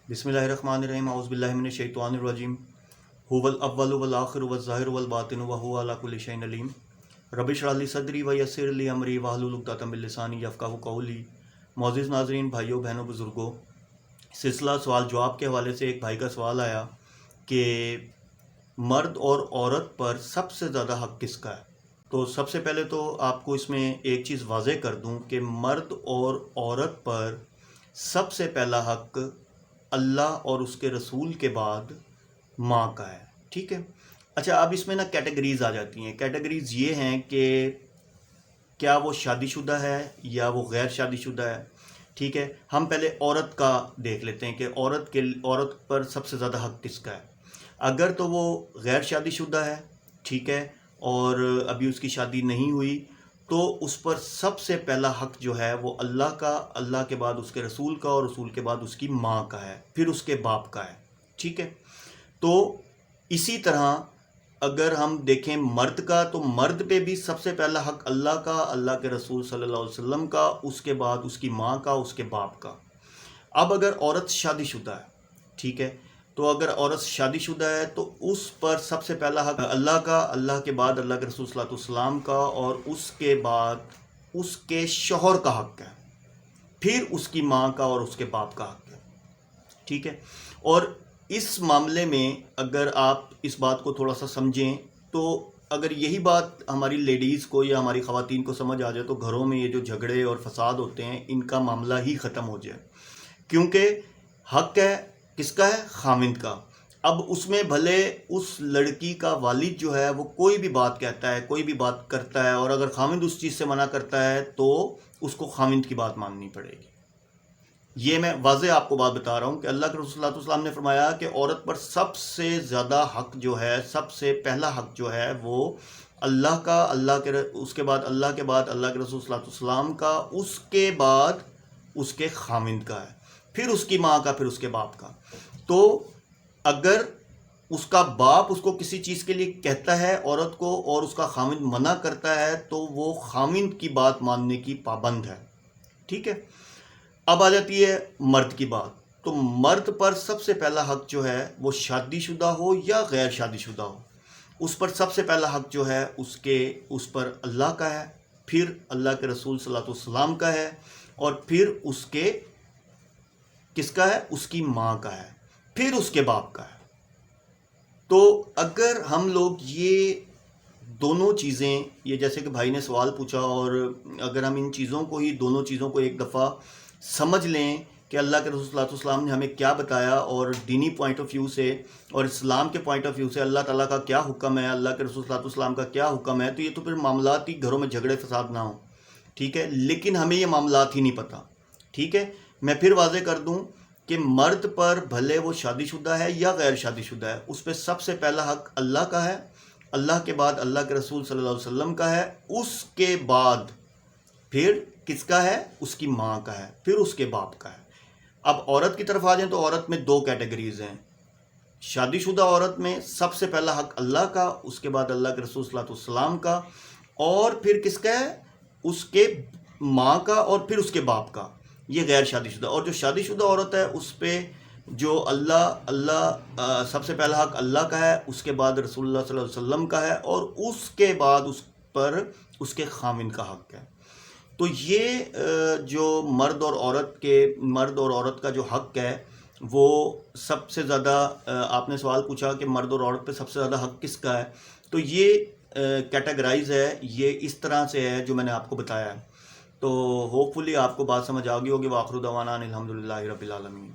بسم اللہ الرحمن الرحیم اعوذ باللہ من الشیطان الرجیم هو الاول والآخر والظاہر والباطن وهو على كل شيء علیم رب اشرح لي صدری ویسر لي امری واحلل عقدۃ من لسانی یفقہوا قولی۔ معزز ناظرین، بھائیوں بہنوں بزرگوں، سلسلہ سوال جواب کے حوالے سے ایک بھائی کا سوال آیا کہ مرد اور عورت پر سب سے زیادہ حق کس کا ہے۔ تو سب سے پہلے تو آپ کو اس میں ایک چیز واضح کر دوں کہ مرد اور عورت پر سب سے پہلا حق اللہ اور اس کے رسول کے بعد ماں کا ہے، ٹھیک ہے۔ اچھا، اب اس میں نا کیٹیگریز آ جاتی ہیں۔ کیٹیگریز یہ ہیں کہ کیا وہ شادی شدہ ہے یا وہ غیر شادی شدہ ہے، ٹھیک ہے۔ ہم پہلے عورت کا دیکھ لیتے ہیں کہ عورت پر سب سے زیادہ حق کس کا ہے۔ اگر تو وہ غیر شادی شدہ ہے، ٹھیک ہے، اور ابھی اس کی شادی نہیں ہوئی، تو اس پر سب سے پہلا حق جو ہے وہ اللہ کا، اللہ کے بعد اس کے رسول کا، اور رسول کے بعد اس کی ماں کا ہے، پھر اس کے باپ کا ہے، ٹھیک ہے۔ تو اسی طرح اگر ہم دیکھیں مرد کا، تو مرد پہ بھی سب سے پہلا حق اللہ کا، اللہ کے رسول صلی اللہ علیہ وسلم کا، اس کے بعد اس کی ماں کا، اس کے باپ کا۔ اب اگر عورت شادی شدہ ہے، ٹھیک ہے، تو اگر عورت شادی شدہ ہے تو اس پر سب سے پہلا حق اللہ کا، اللہ کے بعد اللہ کے رسول صلی اللہ علیہ وسلم کا، اور اس کے بعد اس کے شوہر کا حق ہے، پھر اس کی ماں کا اور اس کے باپ کا حق ہے، ٹھیک ہے۔ اور اس معاملے میں اگر آپ اس بات کو تھوڑا سا سمجھیں، تو اگر یہی بات ہماری لیڈیز کو یا ہماری خواتین کو سمجھ آ جائے تو گھروں میں یہ جو جھگڑے اور فساد ہوتے ہیں ان کا معاملہ ہی ختم ہو جائے، کیونکہ حق ہے کس کا ہے؟ خامند کا۔ اب اس میں بھلے اس لڑکی کا والد جو ہے وہ کوئی بھی بات کہتا ہے، کوئی بھی بات کرتا ہے، اور اگر خامند اس چیز سے منع کرتا ہے تو اس کو خامند کی بات ماننی پڑے گی۔ یہ میں واضح آپ کو بات بتا رہا ہوں کہ اللہ کے رسول صلی اللہ علیہ وسلم نے فرمایا کہ عورت پر سب سے زیادہ حق جو ہے، سب سے پہلا حق جو ہے وہ اللہ کا، اس کے بعد اللہ کے بعد اللہ کے رسول صلی اللہ علیہ وسلم کا، اس کے بعد اس کے خامند کا ہے، پھر اس کی ماں کا، پھر اس کے باپ کا۔ تو اگر اس کا باپ اس کو کسی چیز کے لیے کہتا ہے عورت کو، اور اس کا خامند منع کرتا ہے، تو وہ خامند کی بات ماننے کی پابند ہے، ٹھیک ہے۔ اب آ جاتی ہے مرد کی بات۔ تو مرد پر سب سے پہلا حق جو ہے وہ شادی شدہ ہو یا غیر شادی شدہ ہو، اس پر سب سے پہلا حق جو ہے اس پر اللہ کا ہے، پھر اللہ کے رسول صلی اللہ علیہ وسلم کا ہے، اور پھر اس کے کس کا ہے؟ اس کی ماں کا ہے، پھر اس کے باپ کا ہے۔ تو اگر ہم لوگ یہ دونوں چیزیں، یہ جیسے کہ بھائی نے سوال پوچھا، اور اگر ہم ان چیزوں کو ہی، دونوں چیزوں کو ایک دفعہ سمجھ لیں کہ اللہ کے رسول صلی اللہ علیہ وسلم نے ہمیں کیا بتایا، اور دینی پوائنٹ آف ویو سے اور اسلام کے پوائنٹ آف ویو سے اللہ تعالیٰ کا کیا حکم ہے، اللہ کے رسول صلی اللہ علیہ وسلم کا کیا حکم ہے، تو یہ تو پھر معاملات ہی گھروں میں جھگڑے فساد نہ ہوں، ٹھیک ہے۔ لیکن ہمیں یہ معاملات ہی نہیں پتہ، ٹھیک ہے۔ میں پھر واضح کر دوں کہ مرد پر بھلے وہ شادی شدہ ہے یا غیر شادی شدہ ہے، اس پہ سب سے پہلا حق اللہ کا ہے، اللہ کے بعد اللہ کے رسول صلی اللہ علیہ وسلم کا ہے، اس کے بعد پھر کس کا ہے؟ اس کی ماں کا ہے، پھر اس کے باپ کا ہے۔ اب عورت کی طرف آ جائیں تو عورت میں دو کیٹیگریز ہیں۔ شادی شدہ عورت میں سب سے پہلا حق اللہ کا، اس کے بعد اللہ کے رسول صلی اللہ علیہ وسلم کا، اور پھر کس کا ہے؟ اس کے ماں کا، اور پھر اس کے باپ کا۔ یہ غیر شادی شدہ۔ اور جو شادی شدہ عورت ہے اس پہ جو سب سے پہلا حق اللہ کا ہے، اس کے بعد رسول اللہ صلی اللہ علیہ وسلم کا ہے، اور اس کے بعد اس پر اس کے خامند کا حق ہے۔ تو یہ جو مرد اور عورت کا جو حق ہے وہ سب سے زیادہ، آپ نے سوال پوچھا کہ مرد اور عورت پہ سب سے زیادہ حق کس کا ہے، تو یہ کیٹیگرائز ہے، یہ اس طرح سے ہے جو میں نے آپ کو بتایا ہے۔ تو ہوپ فلی آپ کو بات سمجھ آ گئی ہوگی۔ وآخر دعوانا ان الحمدللہ رب العالمین۔